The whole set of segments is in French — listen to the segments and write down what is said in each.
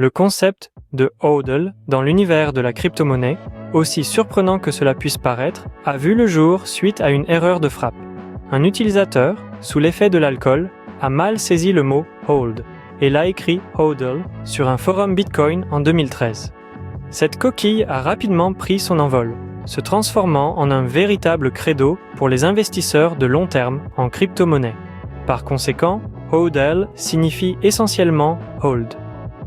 Le concept de HODL dans l'univers de la crypto-monnaie, aussi surprenant que cela puisse paraître, a vu le jour suite à une erreur de frappe. Un utilisateur, sous l'effet de l'alcool, a mal saisi le mot « hold » et l'a écrit « HODL » sur un forum Bitcoin en 2013. Cette coquille a rapidement pris son envol, se transformant en un véritable credo pour les investisseurs de long terme en crypto-monnaie. Par conséquent, HODL signifie essentiellement « hold ».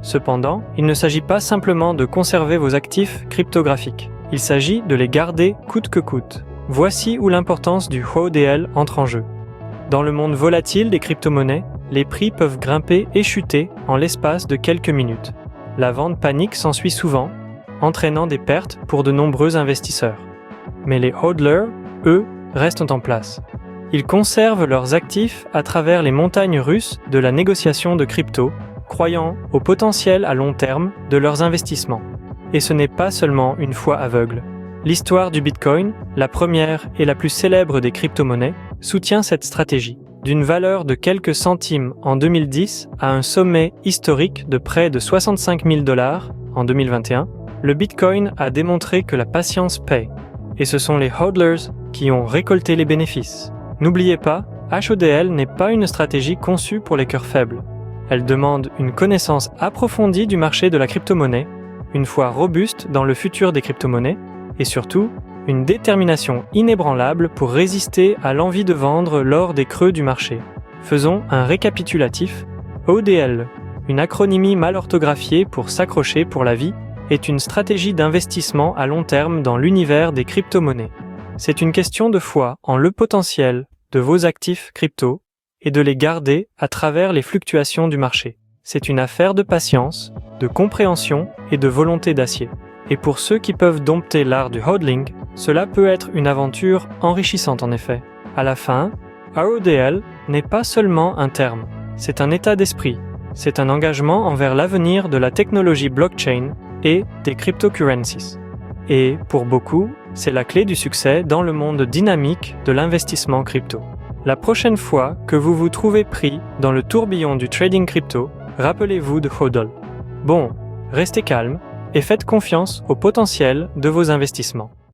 Cependant, il ne s'agit pas simplement de conserver vos actifs cryptographiques. Il s'agit de les garder coûte que coûte. Voici où l'importance du HODL entre en jeu. Dans le monde volatile des crypto-monnaies, les prix peuvent grimper et chuter en l'espace de quelques minutes. La vente panique s'ensuit souvent, entraînant des pertes pour de nombreux investisseurs. Mais les hodlers, eux, restent en place. Ils conservent leurs actifs à travers les montagnes russes de la négociation de crypto, croyant au potentiel à long terme de leurs investissements. Et ce n'est pas seulement une foi aveugle. L'histoire du Bitcoin, la première et la plus célèbre des crypto-monnaies, soutient cette stratégie. D'une valeur de quelques centimes en 2010 à un sommet historique de près de 65 000 $ en 2021, le Bitcoin a démontré que la patience paie. Et ce sont les hodlers qui ont récolté les bénéfices. N'oubliez pas, HODL n'est pas une stratégie conçue pour les cœurs faibles. Elle demande une connaissance approfondie du marché de la crypto-monnaie, une foi robuste dans le futur des crypto-monnaies, et surtout, une détermination inébranlable pour résister à l'envie de vendre lors des creux du marché. Faisons un récapitulatif. HODL, une acronymie mal orthographiée pour s'accrocher pour la vie, est une stratégie d'investissement à long terme dans l'univers des crypto-monnaies. C'est une question de foi en le potentiel de vos actifs crypto et de les garder à travers les fluctuations du marché. C'est une affaire de patience, de compréhension et de volonté d'acier. Et pour ceux qui peuvent dompter l'art du hodling, cela peut être une aventure enrichissante en effet. À la fin, HODL n'est pas seulement un terme, c'est un état d'esprit, c'est un engagement envers l'avenir de la technologie blockchain et des cryptocurrencies. Et, pour beaucoup, c'est la clé du succès dans le monde dynamique de l'investissement crypto. La prochaine fois que vous vous trouvez pris dans le tourbillon du trading crypto, rappelez-vous de HODL. Bon, restez calme et faites confiance au potentiel de vos investissements.